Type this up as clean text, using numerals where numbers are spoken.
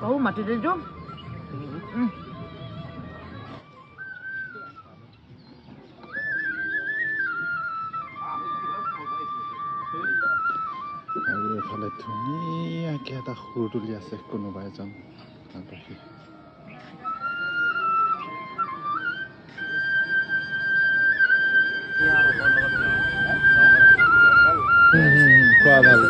Tahu mati deh dong. আৰু এফালে ধুনীয়াকৈ এটা সুৰ তুলি আছে কোনোবা এজন আলহী। খোৱা ভাল